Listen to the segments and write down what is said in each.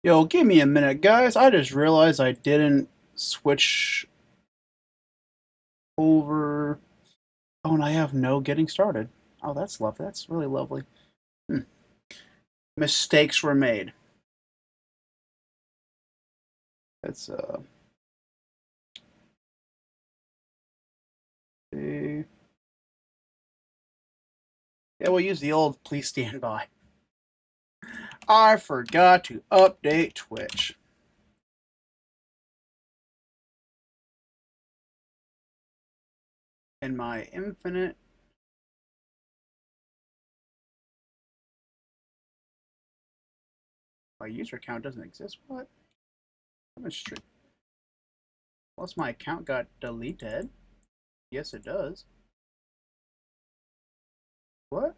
Yo, give me a minute, guys. I just realized I didn't switch over. Oh, and I have no getting started. Oh, that's lovely. That's really lovely. Hmm. Mistakes were made. Let's see. Yeah, we'll use the old please stand by. I forgot to update Twitch. In my infinite. My user account doesn't exist. What? Unless my account got deleted. Yes, it does. What?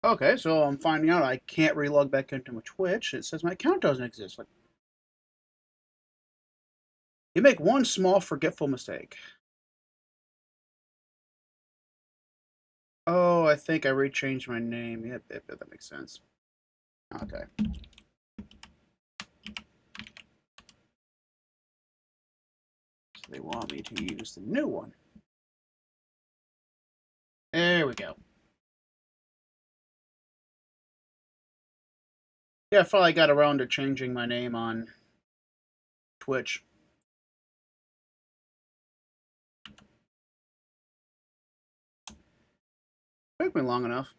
Okay, so I'm finding out I can't relog back into my Twitch. It says my account doesn't exist. Like, you make one small forgetful mistake. Oh, I think I rechanged my name. Yep, that makes sense. Okay. So they want me to use the new one. There we go. Yeah, I finally got around to changing my name on Twitch. Took me long enough.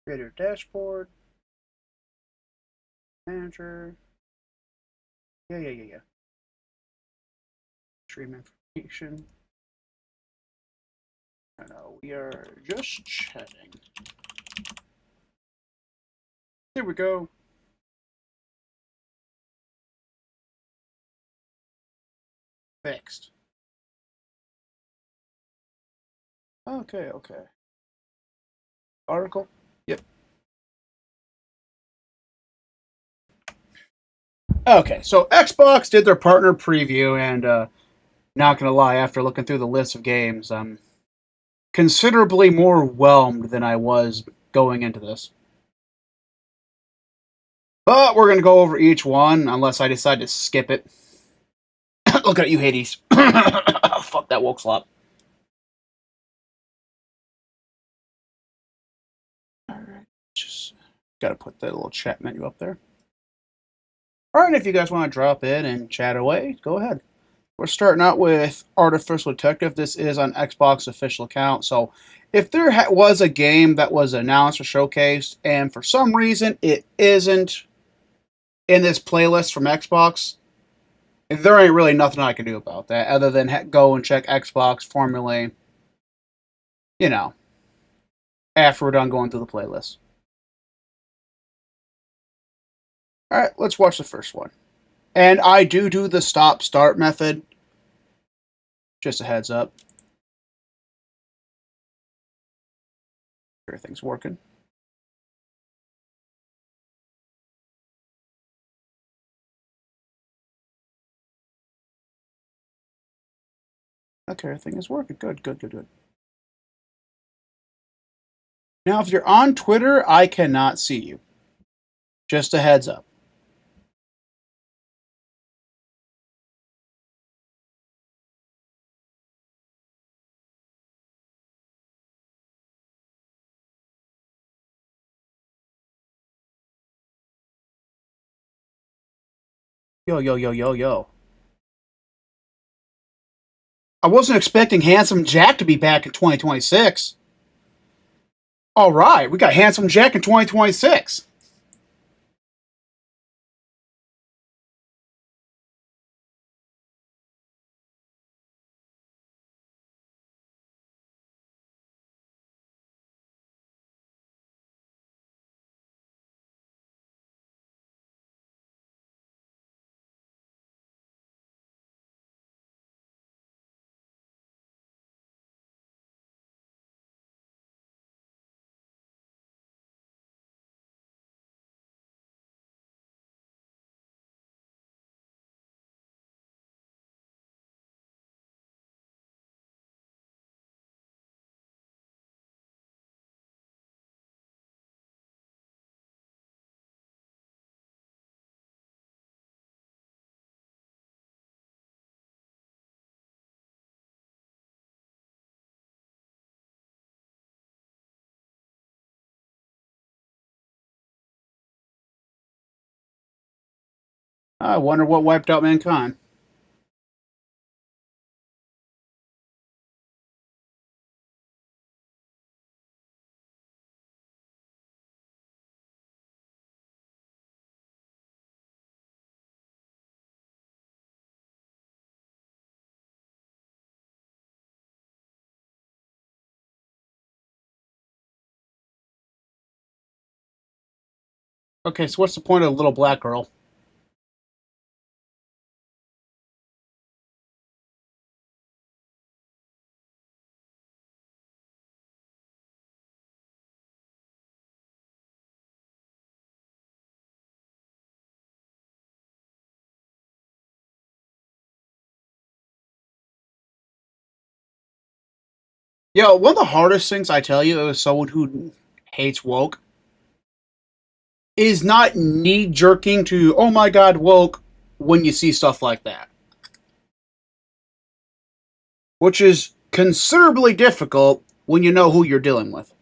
Creator dashboard. Manager. Yeah. Stream information. I know, we are just chatting. Here we go. Fixed. Okay. Article? Yep. Okay, so Xbox did their partner preview, and not gonna lie, after looking through the list of games, I'm considerably more whelmed than I was going into this. But we're gonna go over each one, unless I decide to skip it. Look at you, Hades. Fuck that woke slop. Alright, just gotta put that little chat menu up there. Alright, if you guys want to drop in and chat away, go ahead. We're starting out with Artificial Detective. This is on Xbox official account. So if there was a game that was announced or showcased, and for some reason it isn't in this playlist from Xbox, there ain't really nothing I can do about that other than go and check Xbox formally, you know, after we're done going through the playlist. All right, let's watch the first one. And I do the stop start method. Just a heads up. Everything's working. Okay, everything is working. Good. Now, if you're on Twitter, I cannot see you. Just a heads up. Yo. I wasn't expecting Handsome Jack to be back in 2026. All right, we got Handsome Jack in 2026. I wonder what wiped out mankind. Okay, so what's the point of the little black girl? Yo, one of the hardest things I tell you as someone who hates woke is not knee jerking to, oh my god, woke, when you see stuff like that. Which is considerably difficult when you know who you're dealing with.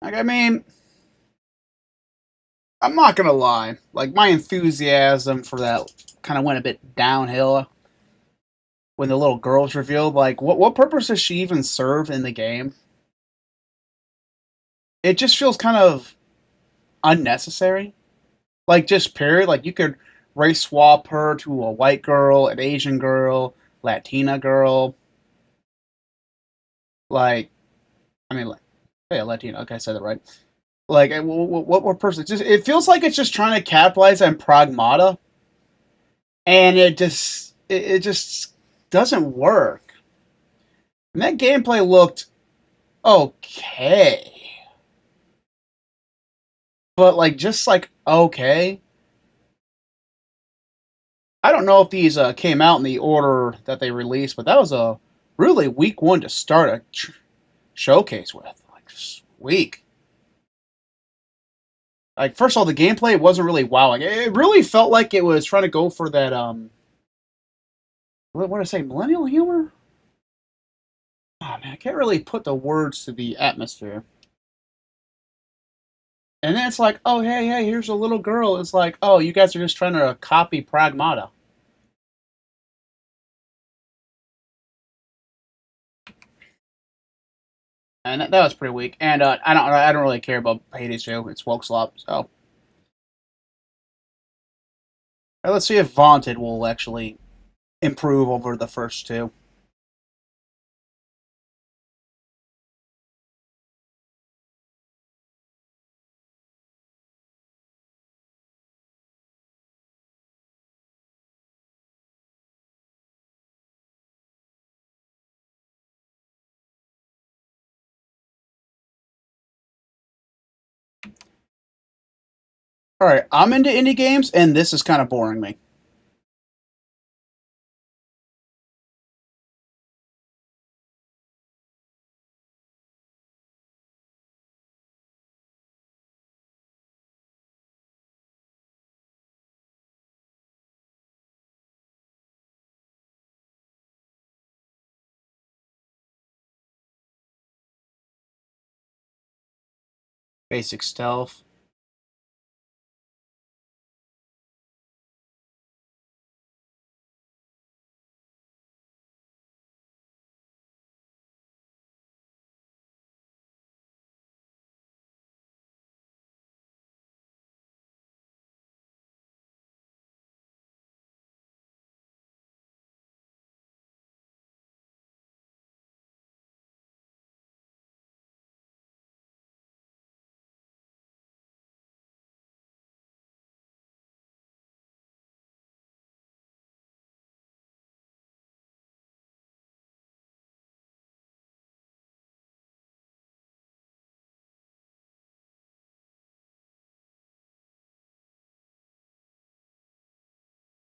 Like, I mean, I'm not gonna lie. Like, my enthusiasm for that kind of went a bit downhill when the little girl was revealed. Like, what purpose does she even serve in the game? It just feels kind of unnecessary. Like, just period. Like, you could race swap her to a white girl, an Asian girl, Latina girl. Like, I mean, like, yeah, Latina. Okay, I said that right. Like, what person? Just it feels like it's just trying to capitalize on Pragmata, and it just doesn't work. And that gameplay looked okay, but like just like okay. I don't know if these came out in the order that they released, but that was a really weak one to start a showcase with. Like just weak. Like first of all, the gameplay wasn't really wowing. It really felt like it was trying to go for that what did I say, millennial humor? Oh man, I can't really put the words to the atmosphere. And then it's like, oh hey, here's a little girl. It's like, oh, you guys are just trying to copy Pragmata. And that was pretty weak. And I don't really care about Hades 2. It's woke slop. So let's see if Vaunted will actually improve over the first two. All right, I'm into indie games, and this is kind of boring me. Basic stealth.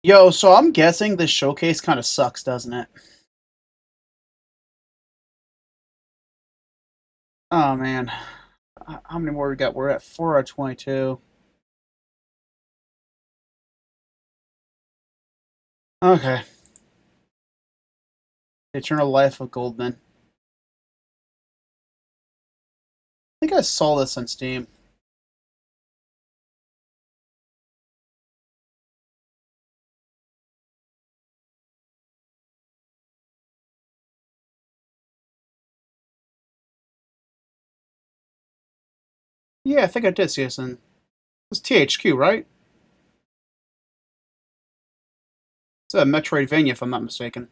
Yo, so I'm guessing this showcase kind of sucks, doesn't it? Oh man, how many more we got? We're at 4 out of 22. Okay. Eternal Life of Goldman. I think I saw this on Steam. Yeah, I think I did see this in. It's THQ, right? It's a Metroidvania, if I'm not mistaken.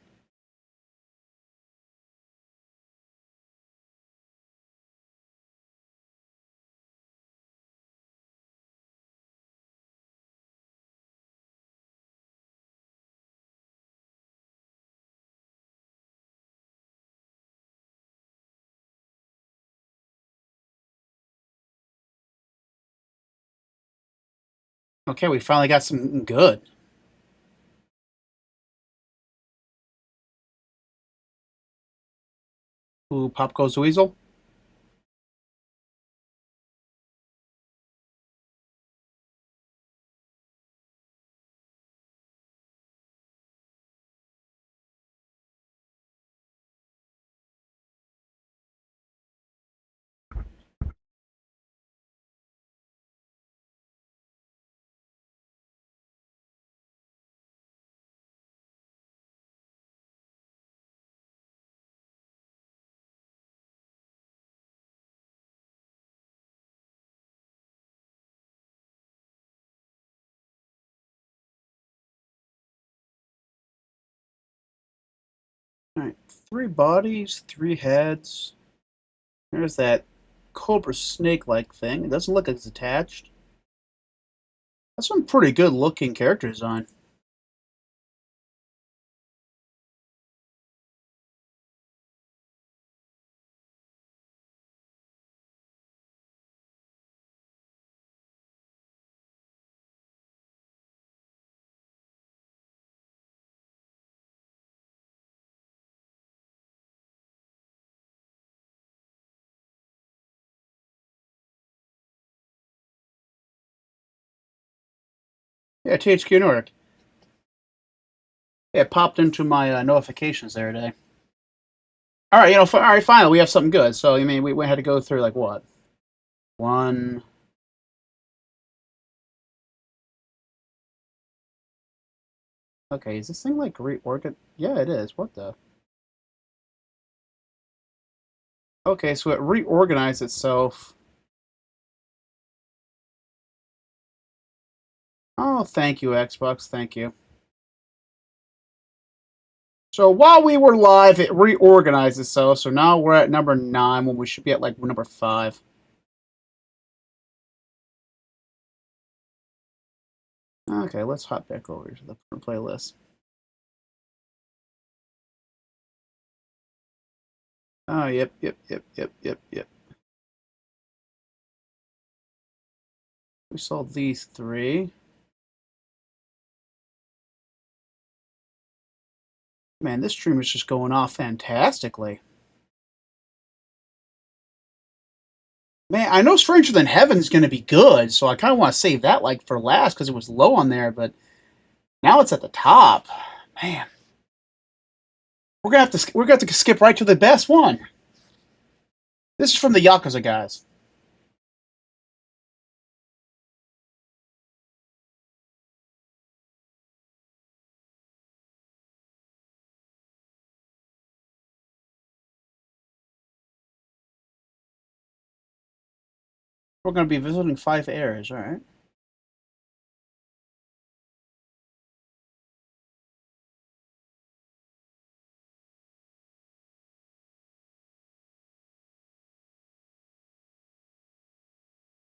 Okay, we finally got some good. Ooh, Pop Goes the Weasel. All right, 3 bodies, 3 heads. There's that cobra snake-like thing. It doesn't look like it's attached. That's some pretty good looking character design. Yeah, THQ Nordic. Yeah, it popped into my notifications there today. All right, all right, finally we have something good. So I mean, we had to go through like what? One. Okay, is this thing like reorgan? Yeah, it is. What the? Okay, so it reorganized itself. Oh, thank you, Xbox. Thank you. So while we were live, it reorganized itself. So now we're at number 9 when we should be at like number 5. Okay, let's hop back over to the playlist. Oh, yep, yep, yep, yep, yep, yep. We saw these 3. Man, this stream is just going off fantastically. Man, I know Stranger Than Heaven's going to be good, so I kind of want to save that like for last because it was low on there, but now it's at the top. Man, we're gonna have to skip right to the best one. This is from the Yakuza guys. We're going to be visiting 5 areas, all right?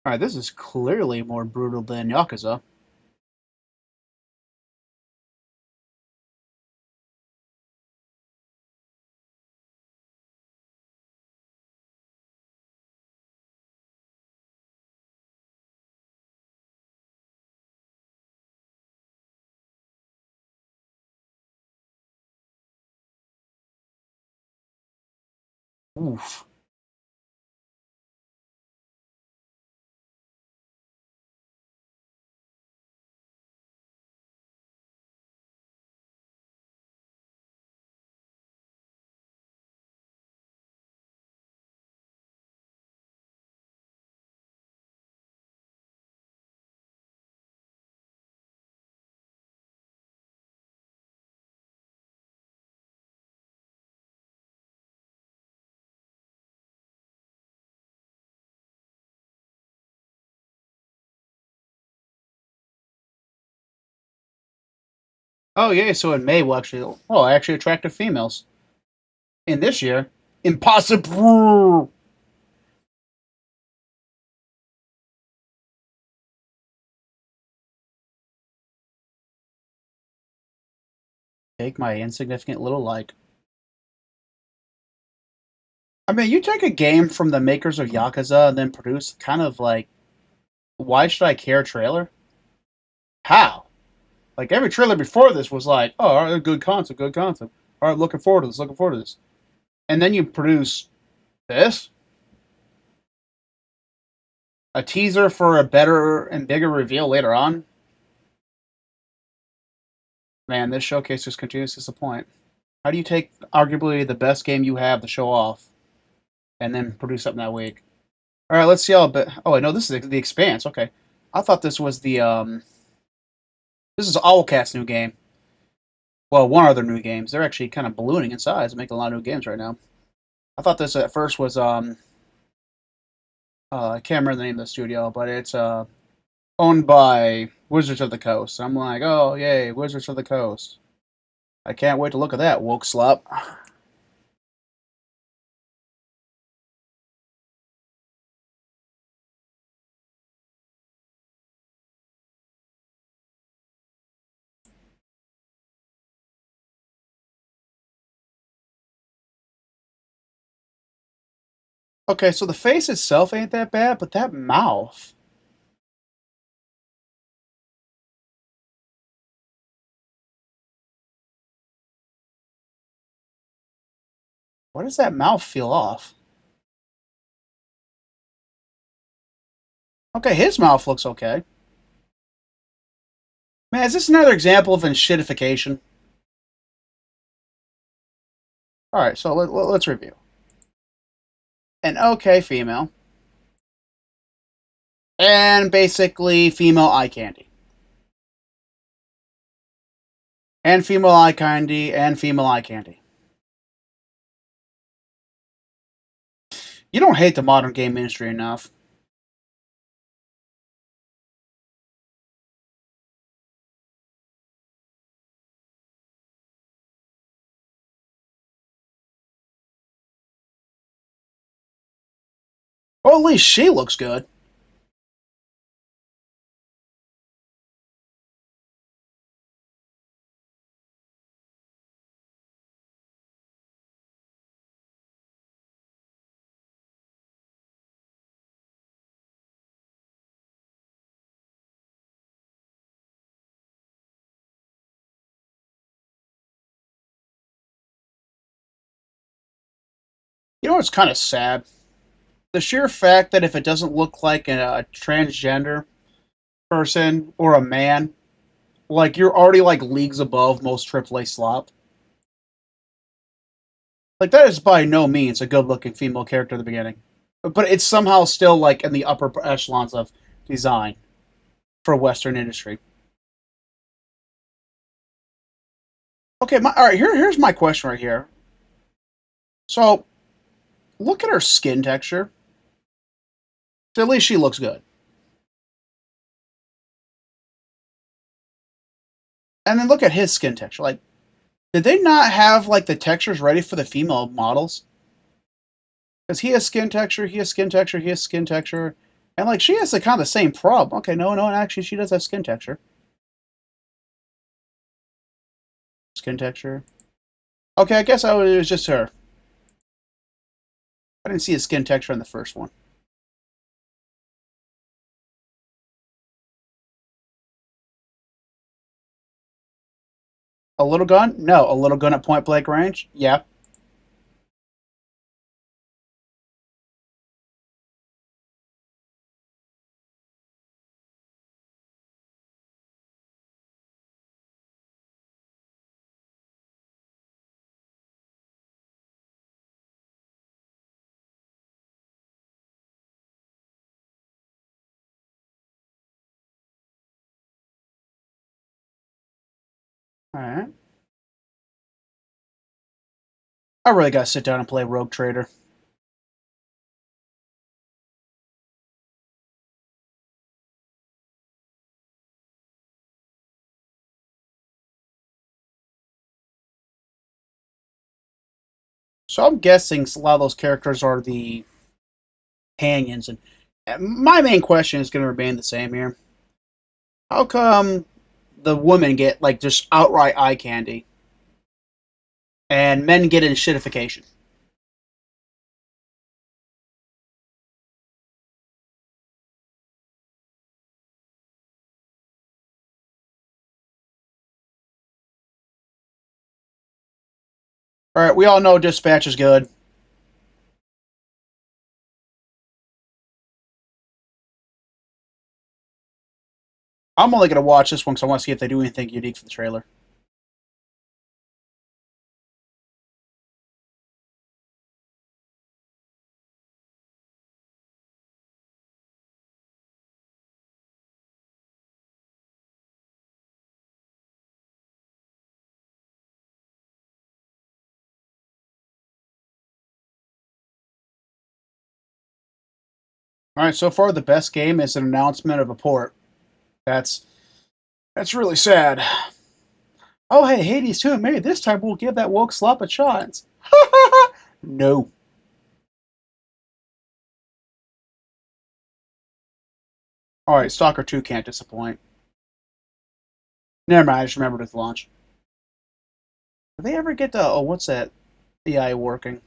All right, this is clearly more brutal than Yakuza. Oof. Oh yeah, so in May we'll actually attractive females. In this year, impossible. Take my insignificant little like. I mean, you take a game from the makers of Yakuza and then produce kind of like, why should I care trailer? How? Like every trailer before this was like, oh, all right, good concept, good concept. All right, looking forward to this, looking forward to this. And then you produce this, a teaser for a better and bigger reveal later on. Man, this showcase just continues to disappoint. How do you take arguably the best game you have to show off and then produce something that week? All right, let's see how. Oh, I know this is the Expanse. Okay, I thought this was the This is Owlcat's new game. Well, one of their new games. They're actually kind of ballooning in size and making a lot of new games right now. I thought this at first was I can't remember the name of the studio, but it's owned by Wizards of the Coast. I'm like, oh yay, Wizards of the Coast. I can't wait to look at that woke slop. Okay, so the face itself ain't that bad, but that mouth. Why does that mouth feel off? Okay, his mouth looks okay. Man, is this another example of enshittification? All right, so let's review. An okay female, and basically female eye candy, and female eye candy, and female eye candy. You don't hate the modern game industry enough. Well, at least she looks good. You know what's kind of sad? The sheer fact that if it doesn't look like a transgender person or a man, like you're already like leagues above most AAA slop. Like that is by no means a good-looking female character at the beginning, but it's somehow still like in the upper echelons of design for Western industry. Okay, all right. Here's my question right here. So look at her skin texture. So at least she looks good. And then look at his skin texture. Like, did they not have like the textures ready for the female models? Because he has skin texture, he has skin texture, he has skin texture, and like she has the kind of the same problem. Okay, no, actually she does have skin texture. Skin texture. Okay, I guess it was just her. I didn't see a skin texture in the first one. A little gun? No, a little gun at point blank range. Yeah. All right. I really gotta sit down and play Rogue Trader. So I'm guessing a lot of those characters are the companions, and my main question is going to remain the same here. How come the women get like just outright eye candy, and men get in shitification? All right, we all know Dispatch is good. I'm only going to watch this one because I want to see if they do anything unique for the trailer. All right, so far the best game is an announcement of a port. That's that's really sad. Oh, hey, Hades too. Maybe this time we'll give that woke slop a chance. No. All right, Stalker 2 can't disappoint. Never mind, I just remembered its launch. Did they ever get to, oh, what's that AI working?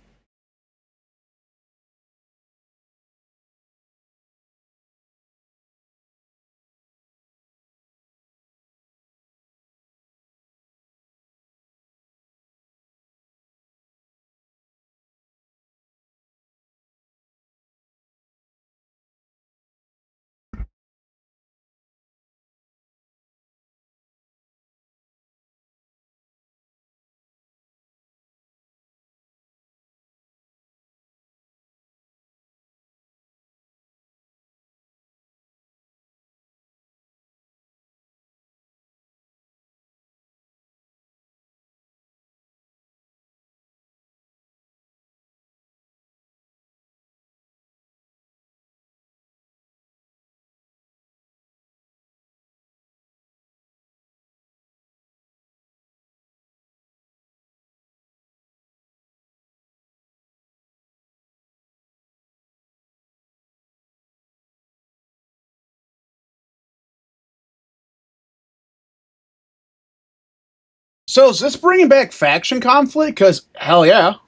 So is this bringing back faction conflict? Because, hell yeah. That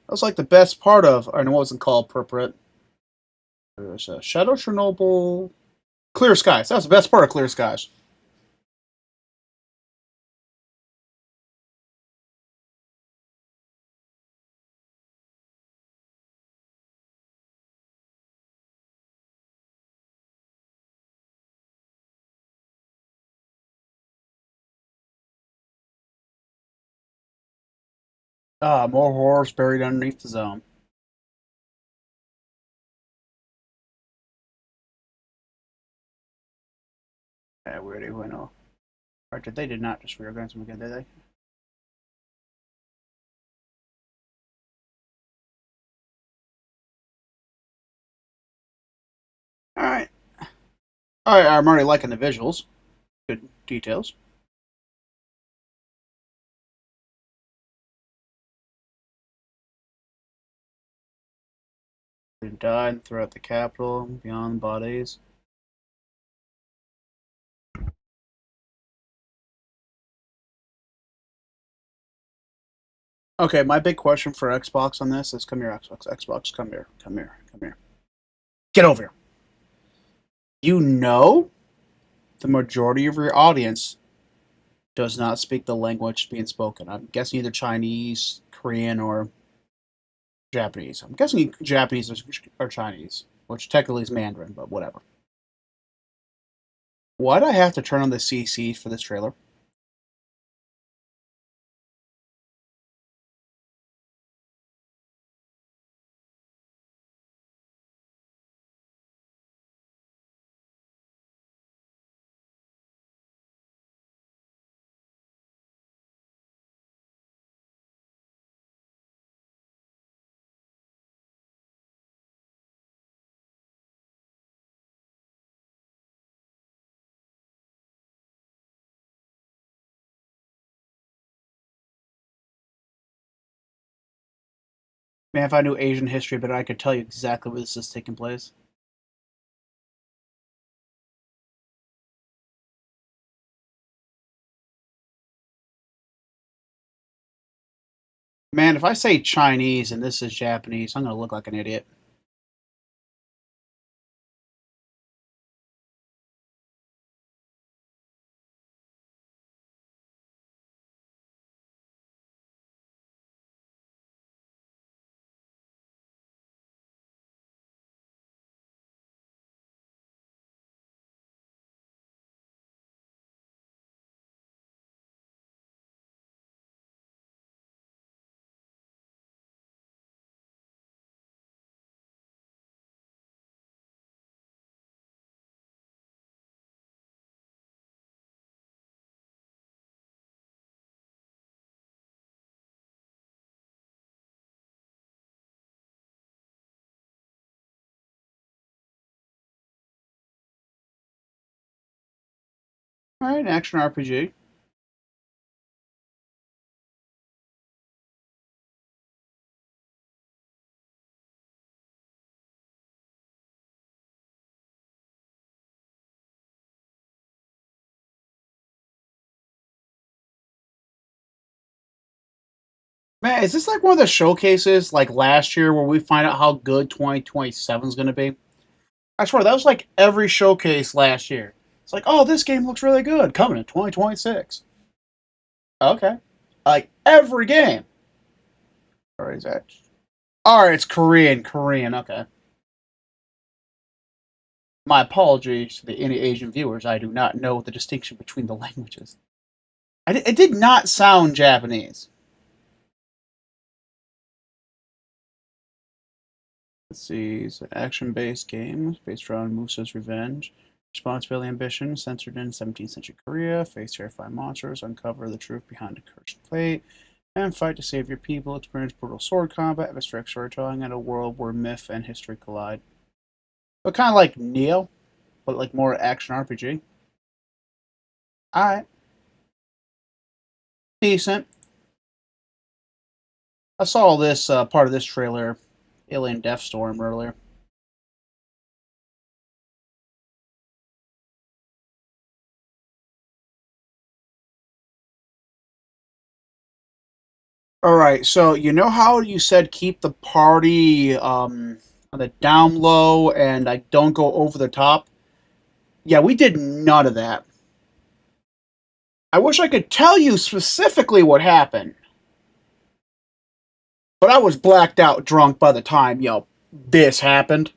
was like the best part of, I know it wasn't called Purprit. It was Shadow Chernobyl. Clear Skies. That was the best part of Clear Skies. Ah, more horrors buried underneath the zone. Yeah, we already went off. Right, they did not just reorganize them again, did they? Alright. Alright, I'm already liking the visuals. Good details. They died throughout the capital, beyond bodies. Okay, my big question for Xbox on this is come here, Xbox. Xbox, come here. Come here. Come here. Get over here. You know the majority of your audience does not speak the language being spoken. I'm guessing either Chinese, Korean, or Japanese. I'm guessing Japanese or Chinese, which technically is Mandarin, but whatever. Why'd I have to turn on the CC for this trailer? Man, if I knew Asian history, but I could tell you exactly where this is taking place. Man, if I say Chinese and this is Japanese, I'm gonna look like an idiot. All right, action RPG. Man, is this like one of the showcases like last year where we find out how good 2027 is going to be? I swear that was like every showcase last year. It's like, oh, this game looks really good, coming in 2026. Okay, like every game. Or is that? All right, it's Korean. Korean. Okay. My apologies to any Asian viewers. I do not know the distinction between the languages. It did not sound Japanese. Let's see. It's an action-based game based around Musa's revenge. Responsibility, ambition, censored in 17th century Korea. Face terrifying monsters, uncover the truth behind a cursed plate, and fight to save your people. Experience brutal sword combat, atmospheric storytelling, and a world where myth and history collide. So kind of like Neo, but like more action RPG. All right, decent. I saw this part of this trailer, Alien Deathstorm, earlier. All right, so you know how you said keep the party on the down low and like don't go over the top? Yeah, we did none of that. I wish I could tell you specifically what happened, but I was blacked out drunk by the time, this happened.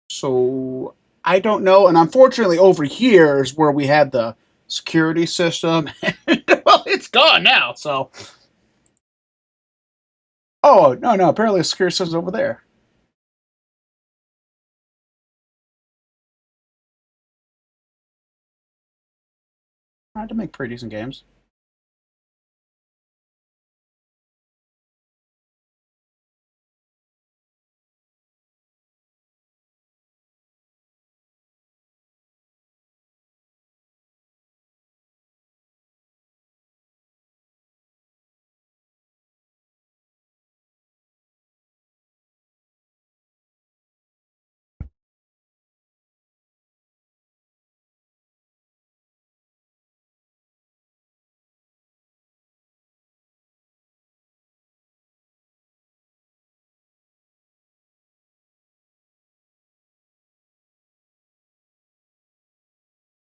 So I don't know. And unfortunately, over here is where we had the security system. Well, it's gone now. So, oh, no, no. Apparently, the security system's over there. I had to make pretty decent games.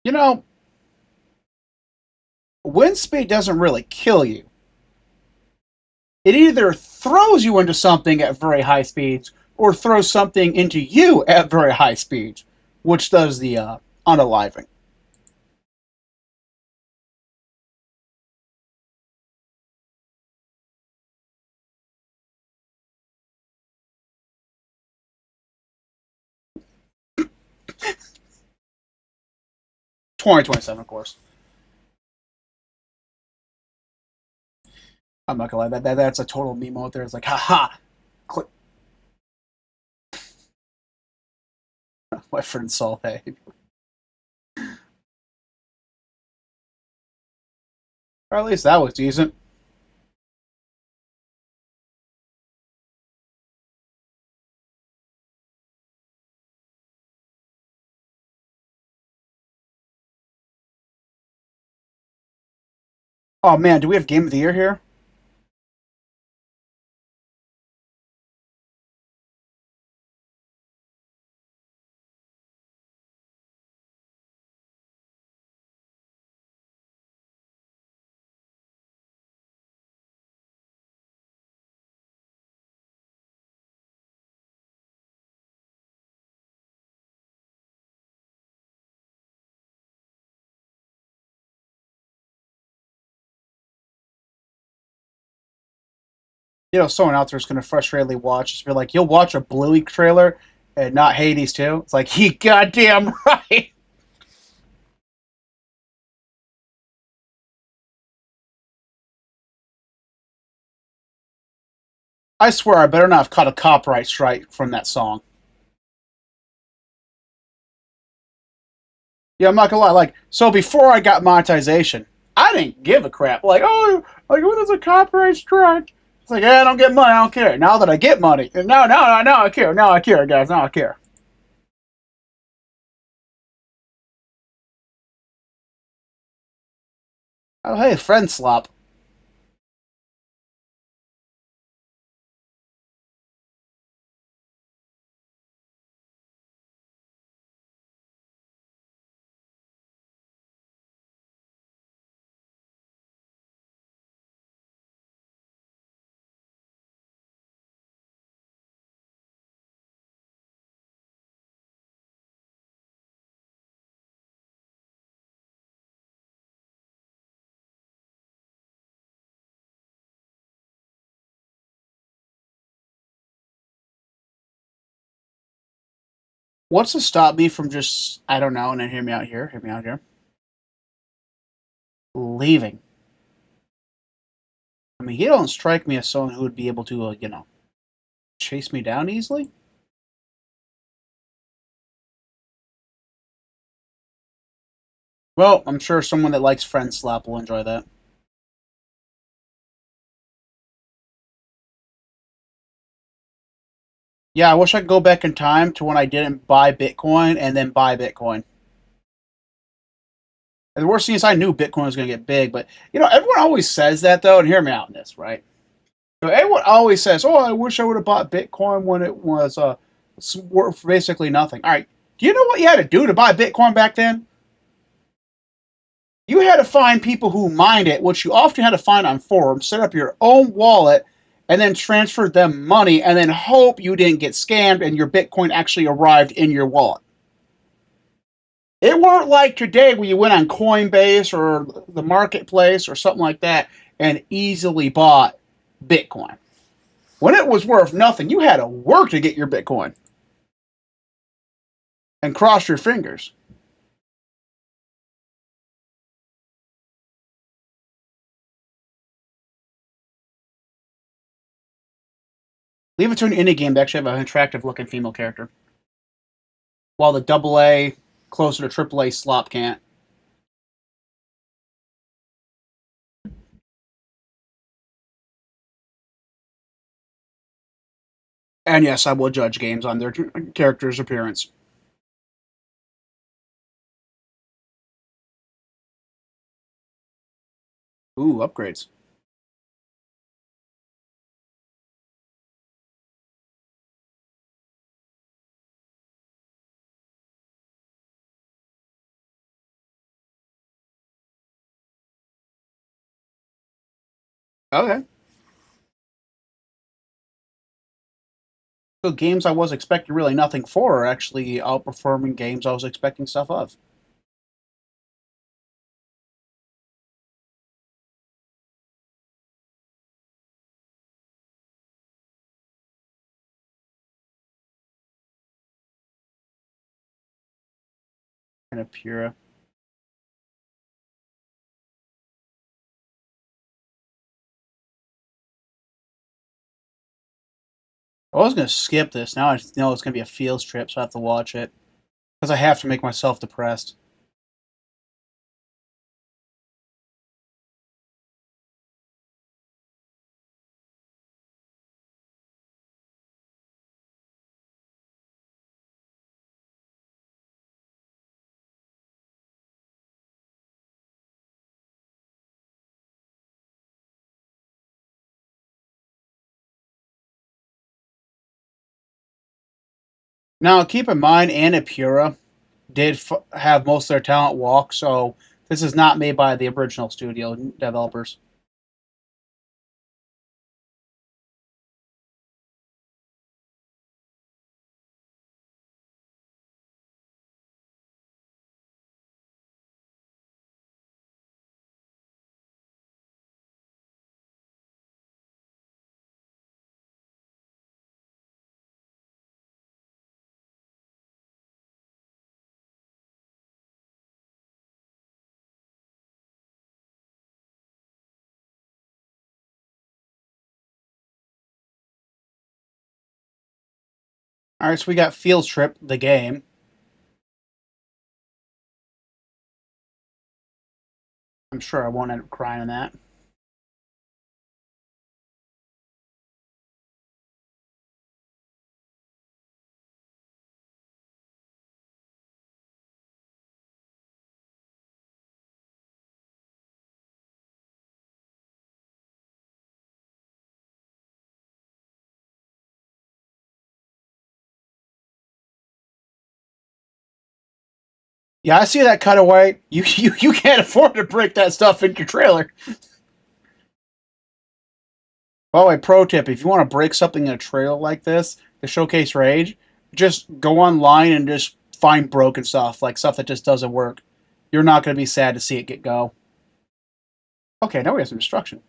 You know, wind speed doesn't really kill you. It either throws you into something at very high speeds or throws something into you at very high speeds, which does the unaliving. 2027, of course. I'm not gonna lie, that's a total meme out there. It's like, haha, click. My friend Saul. Hey, or at least that was decent. Oh man, do we have Game of the Year here? Someone out there's going to frustratedly watch. Just be like, you'll watch a Bluey trailer and not Hades too. It's like, he goddamn right. I swear, I better not have caught a copyright strike from that song. Yeah, I'm not gonna lie. Like, so before I got monetization, I didn't give a crap. Like, oh, like what is a copyright strike? It's like, I don't get money. I don't care. Now that I get money, and now I care. Now I care, guys. Now I care. Oh, hey, friend slop. What's to stop me from just, I don't know, and then hear me out here. Hear me out here. Leaving. I mean, you don't strike me as someone who would be able to, chase me down easily. Well, I'm sure someone that likes friend slap will enjoy that. Yeah, I wish I could go back in time to when I didn't buy Bitcoin and then buy Bitcoin. And the worst thing is, I knew Bitcoin was going to get big, but everyone always says that though, and hear me out in this, right? So everyone always says, "Oh, I wish I would have bought Bitcoin when it was worth basically nothing." All right, do you know what you had to do to buy Bitcoin back then? You had to find people who mined it, which you often had to find on forums, set up your own wallet, and then transfer them money, and then hope you didn't get scammed and your Bitcoin actually arrived in your wallet. It weren't like today where you went on Coinbase or the marketplace or something like that and easily bought Bitcoin. When it was worth nothing, you had to work to get your Bitcoin and cross your fingers. Leave it to an indie game to actually have an attractive looking female character, while the double A, closer to triple A slop can't. And yes, I will judge games on their character's appearance. Ooh, upgrades. Okay. So games I was expecting really nothing for are actually outperforming games I was expecting stuff of. Kind of pure. I was gonna skip this. Now I know it's gonna be a field trip, so I have to watch it because I have to make myself depressed. Now, keep in mind, Annapurna did have most of their talent walk, so this is not made by the original studio developers. All right, so we got Field Trip, the game. I'm sure I won't end up crying in that. Yeah, I see that cutaway. You can't afford to break that stuff in your trailer. By the way, pro tip: if you want to break something in a trailer like this to showcase rage, just go online and just find broken stuff, like stuff that just doesn't work. You're not going to be sad to see it get go. Okay, now we have some destruction.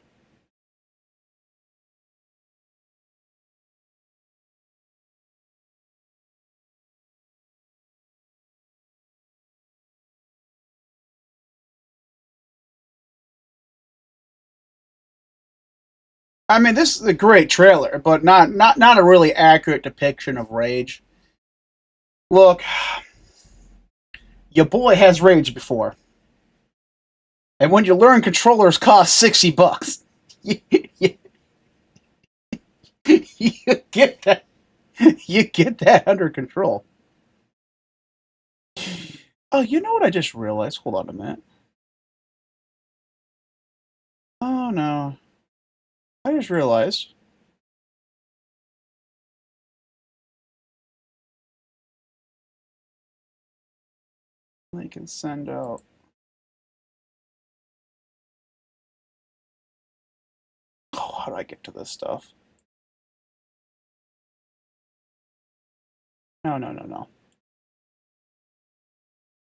I mean, this is a great trailer, but not a really accurate depiction of rage. Look, your boy has rage before, and when you learn controllers cost $60, you, you, you get that you get that under control. Oh, you know what I just realized? Hold on a minute. Oh no, I just realized I can send out. Oh, how do I get to this stuff? No, no, no, no.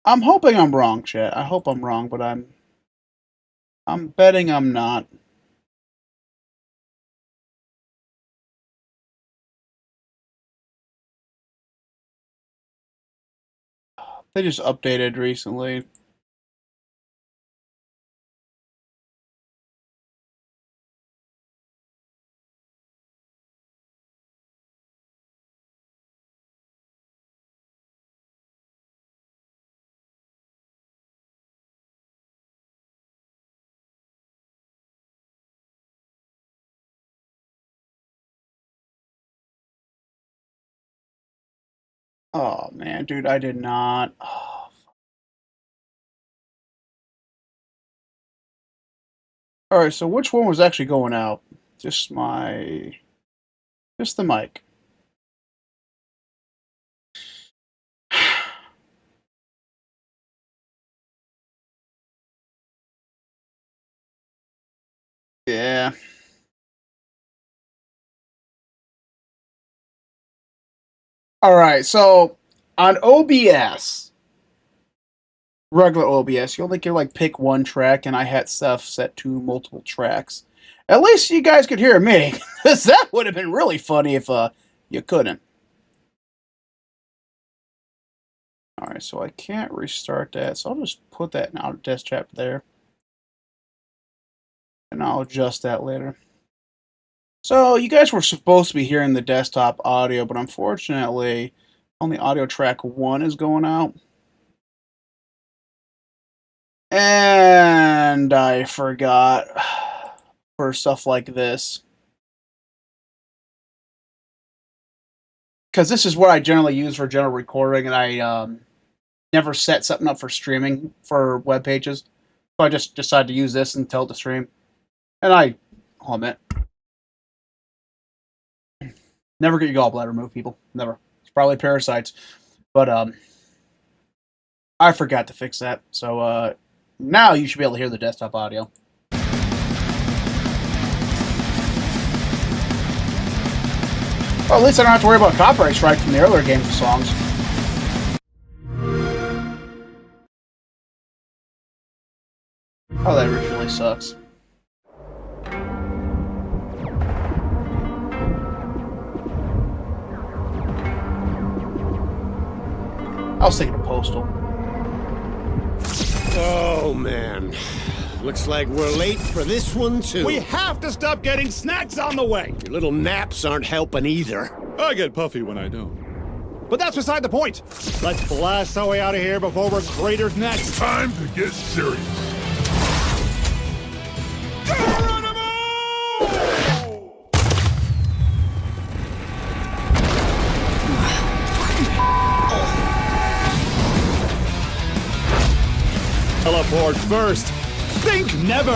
I'm hoping I'm wrong, chat. I hope I'm wrong, but I'm betting I'm not. They just updated recently. Oh man, dude, I did not. Oh. All right, so which one was actually going out? Just my, just the mic. Yeah. All right, so on OBS, regular OBS, you only can like pick one track, and I had stuff set to multiple tracks. At least you guys could hear me, because that would have been really funny if you couldn't. All right, so I can't restart that, so I'll just put that now test chat there, and I'll adjust that later. So you guys were supposed to be hearing the desktop audio, but unfortunately, only audio track one is going out. And I forgot for stuff like this. Because this is what I generally use for general recording, and I never set something up for streaming for web pages. So I just decided to use this and tell it to stream. And hold on a minute. Never get your gallbladder removed, people. Never. probably parasites. But I forgot to fix that. So now you should be able to hear the desktop audio. Well, at least I don't have to worry about copyright strike from the earlier games and songs. Oh, that really sucks. I was thinking of Postal. Oh, man. Looks like we're late for this one, too. We have to stop getting snacks on the way! Your little naps aren't helping either. I get puffy when I don't. But that's beside the point. Let's blast our way out of here before we're cratered next. Time to get serious. Teleport first. Think never.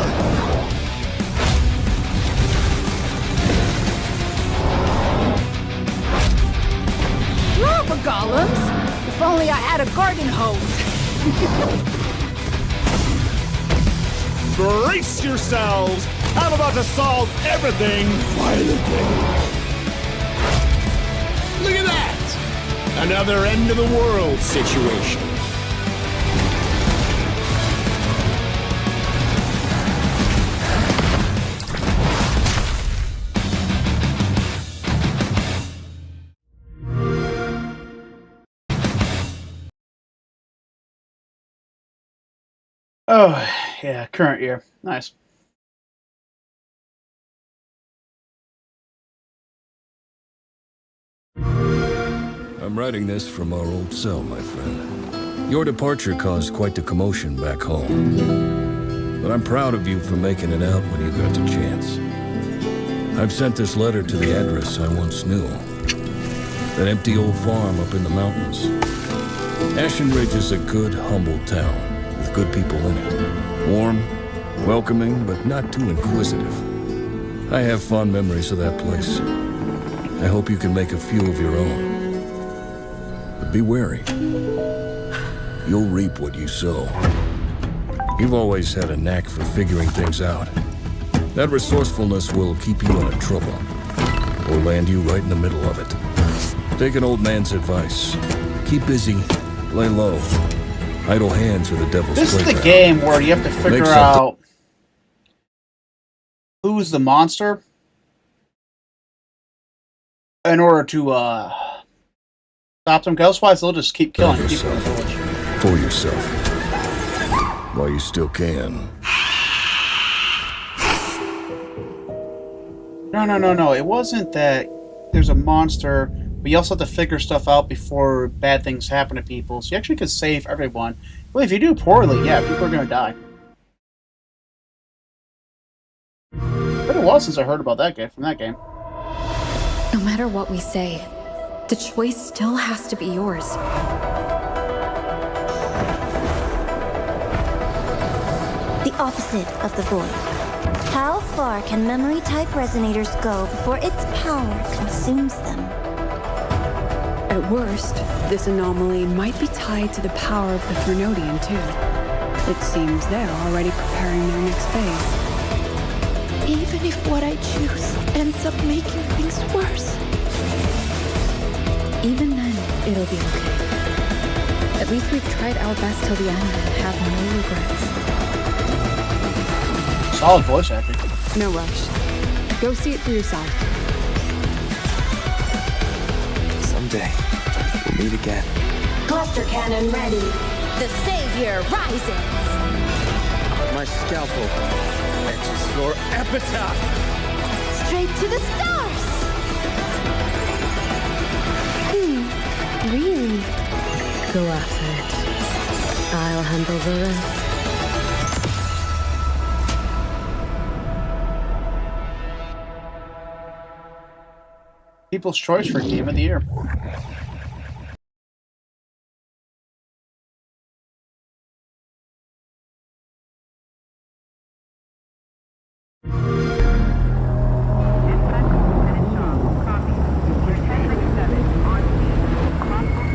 Trovo golems! If only I had a garden hose. Brace yourselves. I'm about to solve everything violently. Look at that! Another end of the world situation. Oh, yeah, current year. Nice. I'm writing this from our old cell, my friend. Your departure caused quite the commotion back home. But I'm proud of you for making it out when you got the chance. I've sent this letter to the address I once knew. That empty old farm up in the mountains. Ashen Ridge is a good, humble town. Good people in it. Warm, welcoming, but not too inquisitive. I have fond memories of that place. I hope you can make a few of your own. But be wary. You'll reap what you sow. You've always had a knack for figuring things out. That resourcefulness will keep you out of trouble, or land you right in the middle of it. Take an old man's advice. Keep busy, lay low. Idle hands are the devil's This playground. is the game where you have to figure out who's the monster in order to stop them. Because otherwise, they'll just keep killing people in the village. For yourself, while you still can. No. It wasn't that there's a monster. But you also have to figure stuff out before bad things happen to people. So you actually could save everyone. Well, if you do poorly, yeah, people are going to die. But it was since I heard about that guy from that game. No matter what we say, the choice still has to be yours. The opposite of the void. How far can memory-type resonators go before its power consumes them? At worst, this anomaly might be tied to the power of the Thrunodian, too. It seems they're already preparing their next phase. Even if what I choose ends up making things worse. Even then, it'll be okay. At least we've tried our best till the end and have no regrets. Solid voice acting. No rush. Go see it for yourself. Someday, we'll meet again. Cluster cannon ready. The savior rises. My scalpel etches your epitaph. Straight to the stars. Really? Go after it. I'll handle the rest. People's choice for Game of the Year.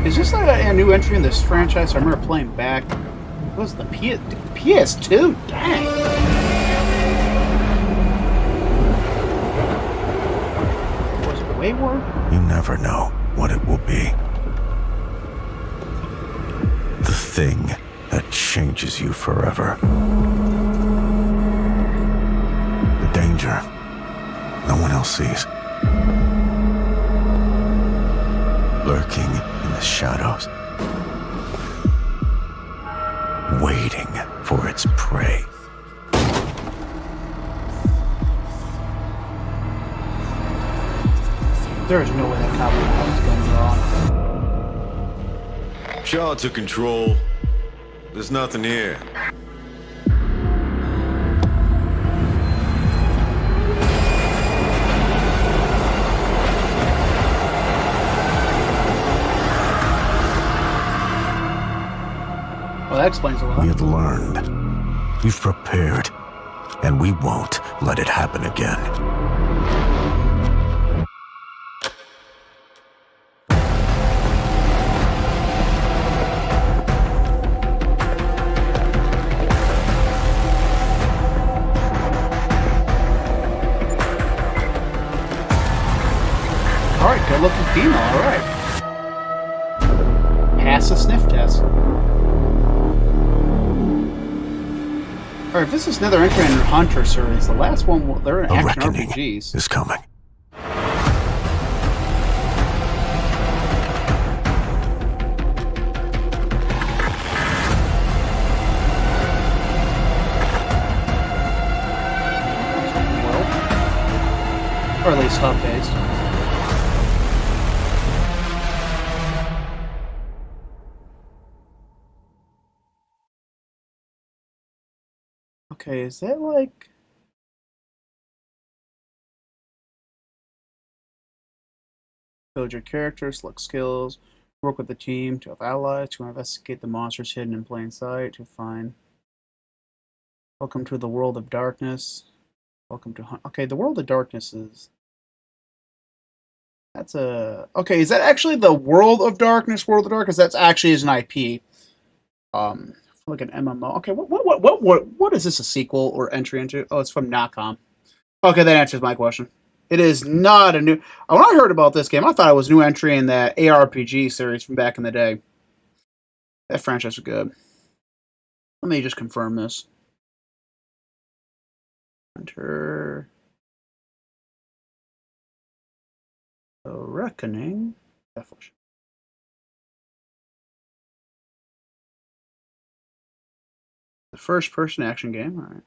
Is this like a new entry in this franchise? I remember playing back. It was the PS2? Dang. Was it Wayward? You never know what it will be. The thing that changes you forever. The danger no one else sees. Lurking in the shadows. Waiting for its prey. There is no way that cowboy was going wrong. Shaw took control. There's nothing here. Well, that explains a lot. We have learned. We've prepared. And we won't let it happen again. Alright, good looking female, alright. Pass the sniff test. Alright, if this is another entry in the Hunter series, the last one, they're in action RPGs. Is coming. Or at least hub-based. Okay, is that like... Build your character, select skills, work with the team to have allies, to investigate the monsters hidden in plain sight, to find... Welcome to the World of Darkness. Welcome to... Okay, the World of Darkness is... That's a... Okay, is that actually the World of Darkness? World of Darkness? That's actually is an IP. Like an MMO. Okay, what is this a sequel or entry into? Oh, it's from Nacom. Okay, that answers my question. It is not a new... When I heard about this game, I thought it was a new entry in that ARPG series from back in the day. That franchise was good. Let me just confirm this. Hunter... The Reckoning. Definitely. The first-person action game. All right.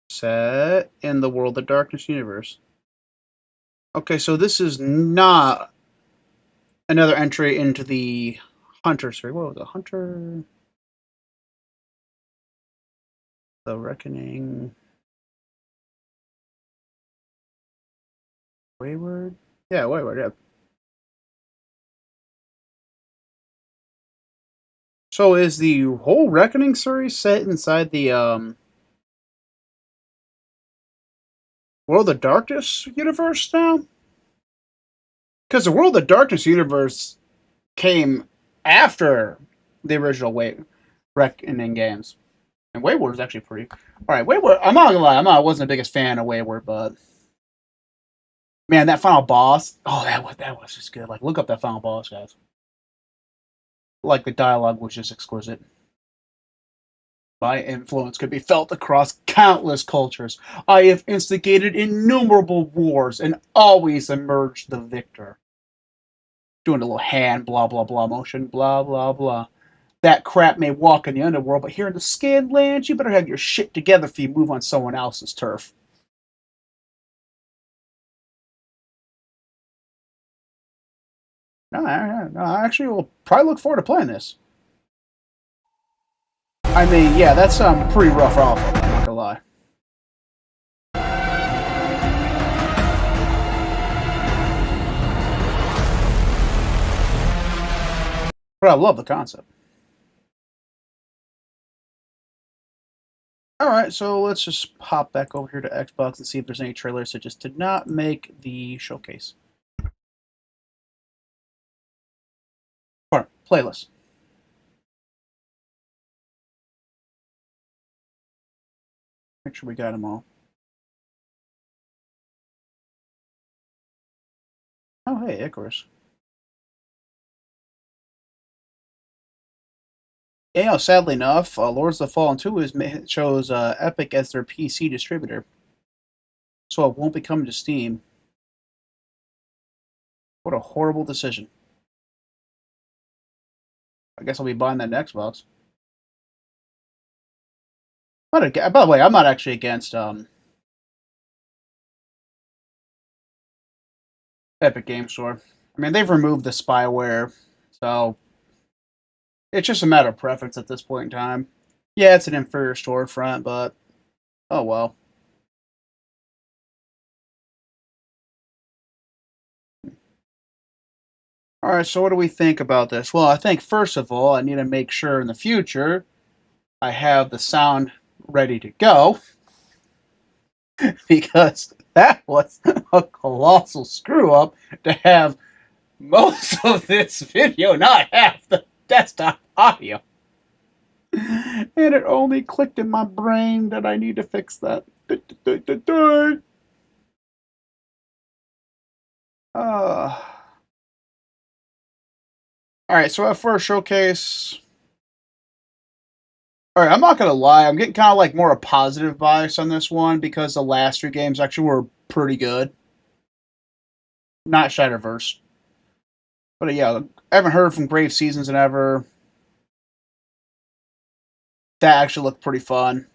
Set in the World of Darkness universe. Okay, so this is not another entry into the Hunter series. What was it? Hunter... The Reckoning... Wayward? Yeah, Wayward, yeah. So is the whole Reckoning series set inside the World of Darkness universe now? Because the World of Darkness universe came after the original Reckoning games. And Wayward is actually pretty... Alright, Wayward, I'm not gonna lie, I wasn't the biggest fan of Wayward, but... Man, that final boss... Oh, that was just good. Like, look up that final boss, guys. Like, the dialogue was just exquisite. My influence could be felt across countless cultures. I have instigated innumerable wars and always emerged the victor. Doing a little hand blah blah blah motion, blah blah blah. That crap may walk in the underworld, but here in the scanned lands, you better have your shit together if you move on someone else's turf. No, I actually will probably look forward to playing this. I mean, yeah, that's pretty rough off, I'm not gonna lie. But I love the concept. Alright, so let's just pop back over here to Xbox and see if there's any trailers that just did not make the showcase. Playlist. Make sure we got them all. Oh, hey, Icarus. Yeah, you know, sadly enough, Lords of the Fallen 2 chose Epic as their PC distributor. So it won't be coming to Steam. What a horrible decision. I guess I'll be buying that next Xbox. By the way, I'm not actually against Epic Game Store. I mean, they've removed the spyware, so it's just a matter of preference at this point in time. Yeah, it's an inferior storefront, but oh well. Alright, so what do we think about this? Well, I think first of all, I need to make sure in the future I have the sound ready to go. Because that was a colossal screw up to have most of this video not have the desktop audio. And it only clicked in my brain that I need to fix that. Alright, so at first showcase. Alright, I'm not gonna lie, I'm getting kind of like more a positive bias on this one because the last 3 games actually were pretty good. Not Shatterverse. But yeah, I haven't heard from Grave Seasons in ever. That actually looked pretty fun.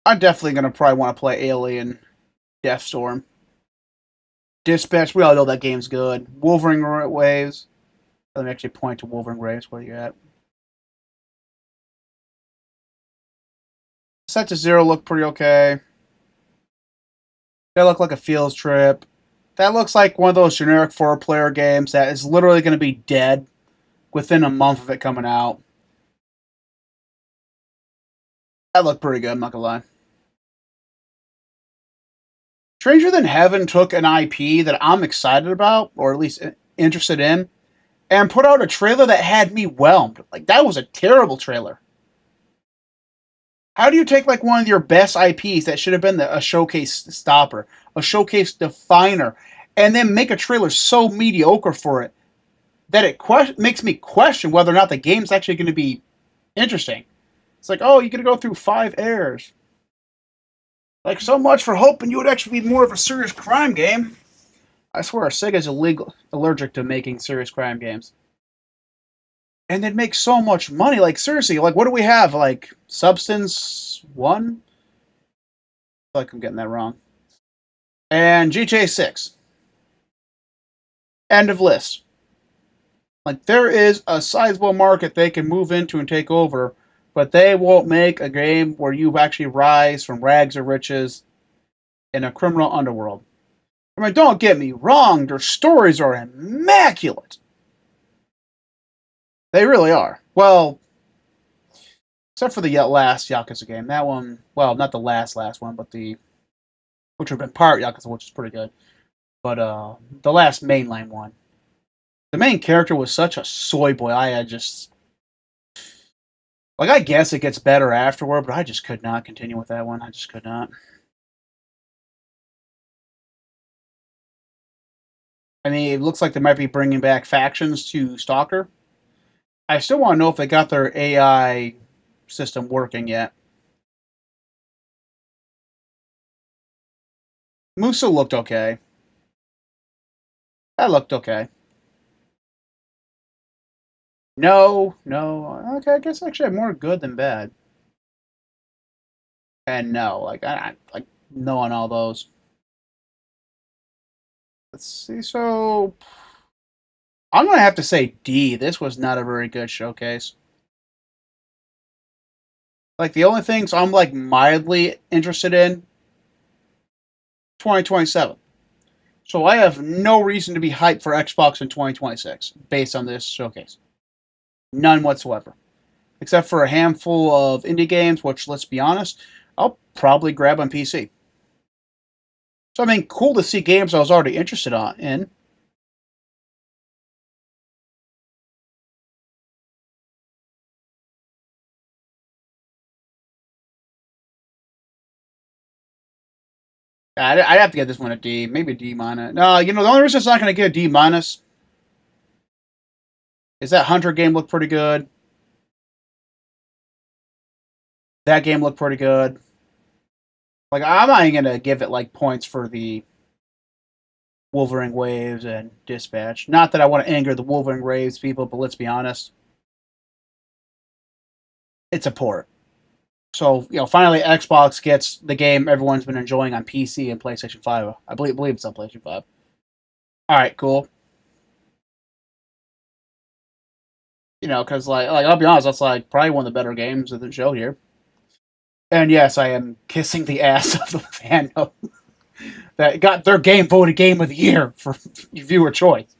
I'm definitely gonna probably want to play Alien Deathstorm. Dispatch, we all know that game's good. Wolverine Waves. Let me actually point to Wolverine Waves. Where you at? Set to Zero looked pretty okay. That looked like a field trip. That looks like one of those generic 4-player games that is literally going to be dead within a month of it coming out. That looked pretty good, I'm not gonna lie. Stranger Than Heaven took an IP that I'm excited about, or at least interested in, and put out a trailer that had me whelmed. Like, that was a terrible trailer. How do you take like one of your best IPs that should have been a showcase stopper, a showcase definer, and then make a trailer so mediocre for it that it makes me question whether or not the game's actually going to be interesting? It's like, oh, you're going to go through 5 errors. Like, so much for hoping you would actually be more of a serious crime game. I swear, Sega's allergic to making serious crime games. And they'd make so much money. Like, seriously, like, what do we have? Like, Substance 1? I feel like I'm getting that wrong. And GTA 6. End of list. Like, there is a sizable market they can move into and take over, but they won't make a game where you actually rise from rags to riches in a criminal underworld. I mean, don't get me wrong, their stories are immaculate. They really are. Well, except for the last Yakuza game. That one, well, not the last one, but which would have been part Yakuza, which is pretty good. But the last mainline one. The main character was such a soy boy. I just... Like, I guess it gets better afterward, but I just could not continue with that one. I just could not. I mean, it looks like they might be bringing back factions to Stalker. I still want to know if they got their AI system working yet. Musa looked okay. That looked okay. No. Okay, I guess actually I'm more good than bad. And no, like I like no on all those. Let's see. So I'm gonna have to say D. This was not a very good showcase. Like, the only things I'm like mildly interested in, 2027. So I have no reason to be hyped for Xbox in 2026 based on this showcase. None whatsoever. Except for a handful of indie games, which, let's be honest, I'll probably grab on PC. So, I mean, cool to see games I was already interested in. I'd have to get this one a D, maybe a D minus. No, you know the only reason it's not going to get a D minus is that Hunter game looked pretty good. That game looked pretty good. Like I'm not even going to give it like points for the Wolverine Waves and Dispatch. Not that I want to anger the Wolverine Waves people, but let's be honest, it's a port. So, you know, finally Xbox gets the game everyone's been enjoying on PC and PlayStation 5. I believe it's on PlayStation 5. Alright, cool. You know, because, like, I'll be honest, that's, like, probably one of the better games of the show here. And yes, I am kissing the ass of the fandom that got their game voted Game of the Year for viewer choice.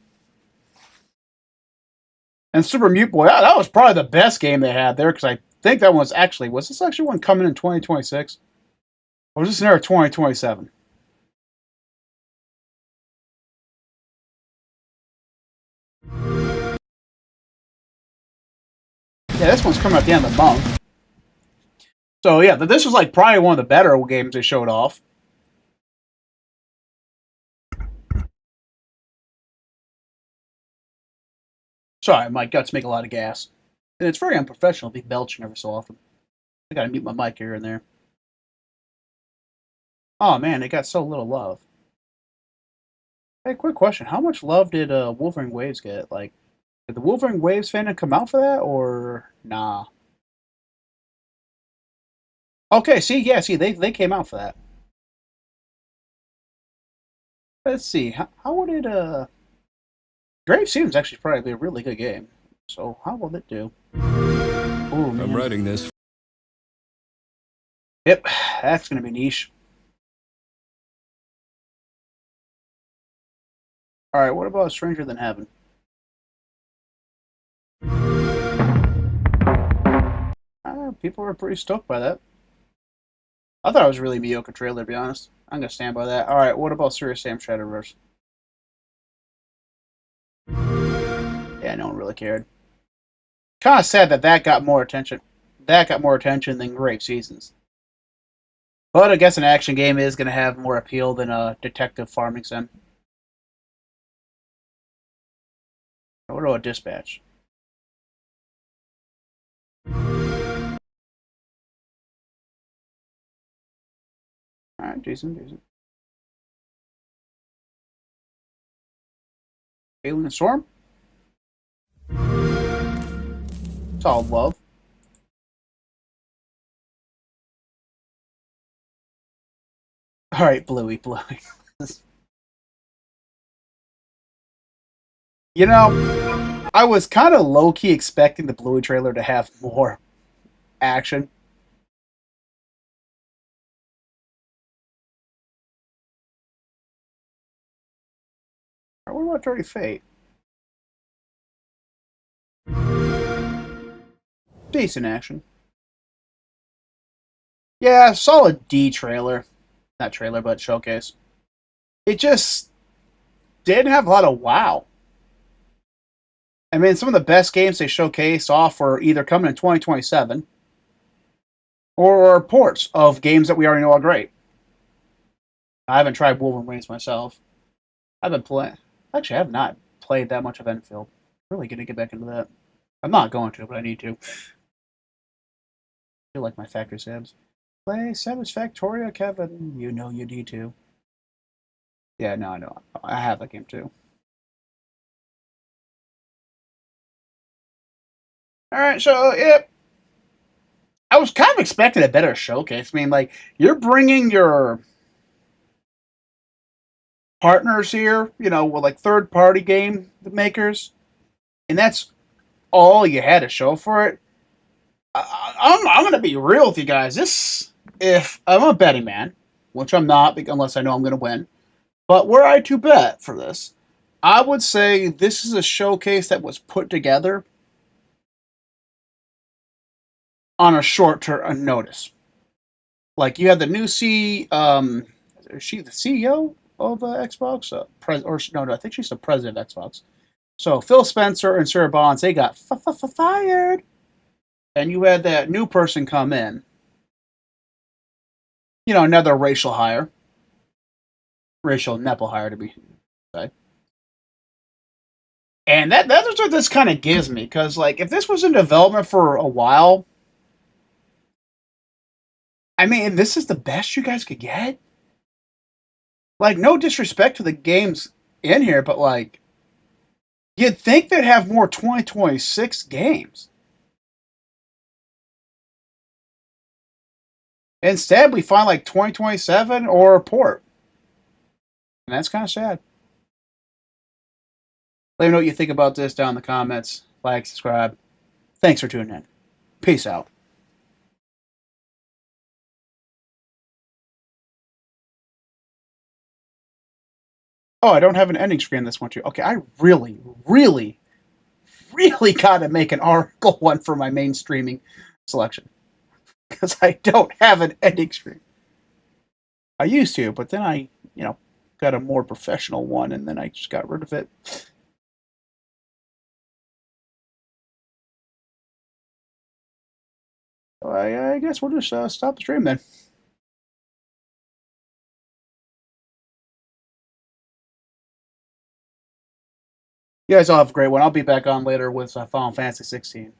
And Super Mute Boy, that was probably the best game they had there, because I think that was this actually one coming in 2026? Or was this near 2027? Yeah, this one's coming at the end of the month. So yeah, this was like probably one of the better games they showed off. Sorry, my guts make a lot of gas. And it's very unprofessional to be belching every so often. I gotta mute my mic here and there. Oh man, it got so little love. Hey, quick question. How much love did Wolverine Waves get? Like, did the Wolverine Waves fandom come out for that, or nah? Okay, see, they came out for that. Let's see, how would it, Grave seems actually probably a really good game. So, how will it do? Ooh, I'm writing this. Yep, that's gonna be niche. Alright, what about Stranger Than Heaven? People were pretty stoked by that. I thought it was a really mediocre trailer, to be honest. I'm gonna stand by that. Alright, what about Serious Sam Shadowverse? Yeah, no one really cared. Kinda sad that got more attention. That got more attention than Grave Seasons. But I guess an action game is gonna have more appeal than a detective farming sim. What about Dispatch? Alright, decent. Alien Storm? It's all love. Alright, Bluey. You know, I was kind of low-key expecting the Bluey trailer to have more action. What about Dirty Fate? Decent action. Yeah, solid D trailer. Not trailer, but showcase. It just didn't have a lot of wow. I mean, some of the best games they showcased off were either coming in 2027 or ports of games that we already know are great. I haven't tried Wolverine Waves myself. I've been playing. Actually, I have not played that much of Enfield. Really gonna get back into that. I'm not going to, but I need to. I feel like my factory sabs. Play Satisfactoria, Kevin. You know you need to. Yeah, no, I know. I have that game too. Alright, so, yeah. I was kind of expecting a better showcase. I mean, like, you're bringing your partners here, you know, with like third-party game makers, and that's all you had to show for it. I'm going to be real with you guys. If I'm a betting man, which I'm not, unless I know I'm going to win, but were I to bet for this, I would say this is a showcase that was put together on a short-term notice. Like, you had the new is she the CEO of Xbox? No, I think she's the president of Xbox. So Phil Spencer and Sarah Bonds, they got fired. And you had that new person come in. You know, another racial hire. racial nipple hire to be said. And that's what this kind of gives me, because like if this was in development for a while, I mean, this is the best you guys could get. Like, no disrespect to the games in here, but like, you'd think they'd have more 2026 games. Instead, we find like 2027 or a port. And that's kind of sad. Let me know what you think about this down in the comments. Like, subscribe. Thanks for tuning in. Peace out. Oh, I don't have an ending screen this one too. Okay, I really gotta make an article one for my main streaming selection. Because I don't have an ending screen. I used to, but then I, got a more professional one, and then I just got rid of it. So I guess we'll just stop the stream then. You guys all have a great one. I'll be back on later with Final Fantasy 16.